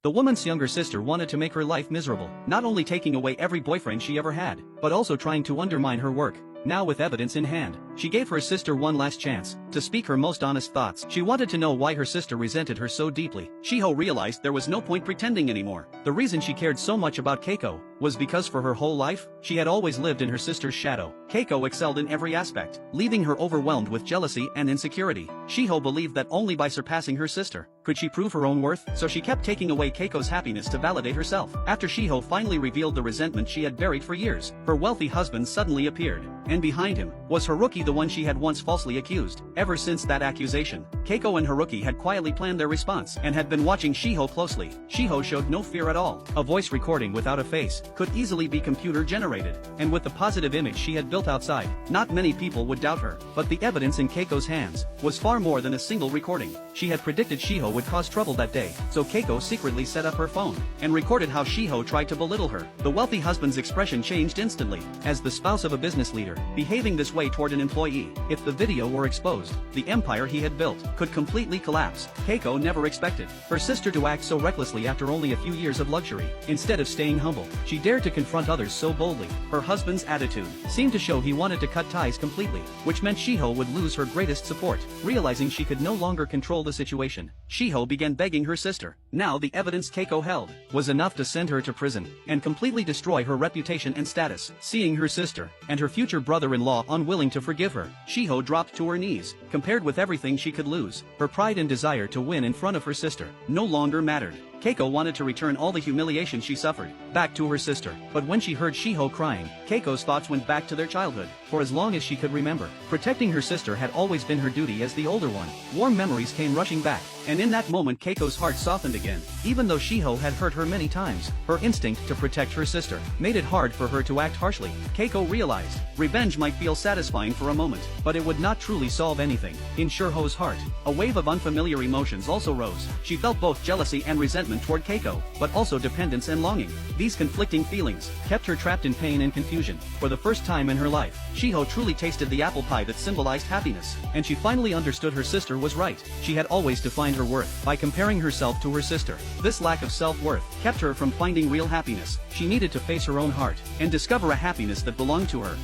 The woman's younger sister wanted to make her life miserable, not only taking away every boyfriend she ever had, but also trying to undermine her work. Now with evidence in hand, she gave her sister one last chance to speak her most honest thoughts. She wanted to know why her sister resented her so deeply. Shiho realized there was no point pretending anymore. The reason she cared so much about Keiko was because for her whole life, she had always lived in her sister's shadow. Keiko excelled in every aspect, leaving her overwhelmed with jealousy and insecurity. Shiho believed that only by surpassing her sister could she prove her own worth, so she kept taking away Keiko's happiness to validate herself. After Shiho finally revealed the resentment she had buried for years, her wealthy husband suddenly appeared, and behind him was Haruki, the one she had once falsely accused. Ever since that accusation, Keiko and Haruki had quietly planned their response and had been watching Shiho closely. Shiho showed no fear at all. A voice recording without a face could easily be computer generated, and with the positive image she had built outside, not many people would doubt her. But the evidence in Keiko's hands was far more than a single recording. She had predicted Shiho would cause trouble that day, so Keiko secretly set up her phone and recorded how Shiho tried to belittle her. The wealthy husband's expression changed instantly. As the spouse of a business leader, behaving this way toward an employee, if the video were exposed, the empire he had built could completely collapse. Keiko never expected her sister to act so recklessly after only a few years of luxury. Instead of staying humble, she dared to confront others so boldly. Her husband's attitude seemed to show he wanted to cut ties completely, which meant Shiho would lose her greatest support. Realizing she could no longer control the situation, Shiho began begging her sister. Now the evidence Keiko held was enough to send her to prison and completely destroy her reputation and status. Seeing her sister and her future brother-in-law unwilling to forgive her, Shiho dropped to her knees. Compared with everything she could lose, her pride and desire to win in front of her sister no longer mattered. Keiko wanted to return all the humiliation she suffered back to her sister, but when she heard Shiho crying, Keiko's thoughts went back to their childhood. For as long as she could remember, protecting her sister had always been her duty as the older one. Warm memories came rushing back, and in that moment Keiko's heart softened again. Even though Shiho had hurt her many times, her instinct to protect her sister made it hard for her to act harshly. Keiko realized revenge might feel satisfying for a moment, but it would not truly solve anything. In Shiho's heart, a wave of unfamiliar emotions also rose. She felt both jealousy and resentment toward Keiko, but also dependence and longing. These conflicting feelings kept her trapped in pain and confusion. For the first time in her life, Shiho truly tasted the apple pie that symbolized happiness, and she finally understood her sister was right. She had always defined her worth by comparing herself to her sister. This lack of self-worth kept her from finding real happiness. She needed to face her own heart and discover a happiness that belonged to her.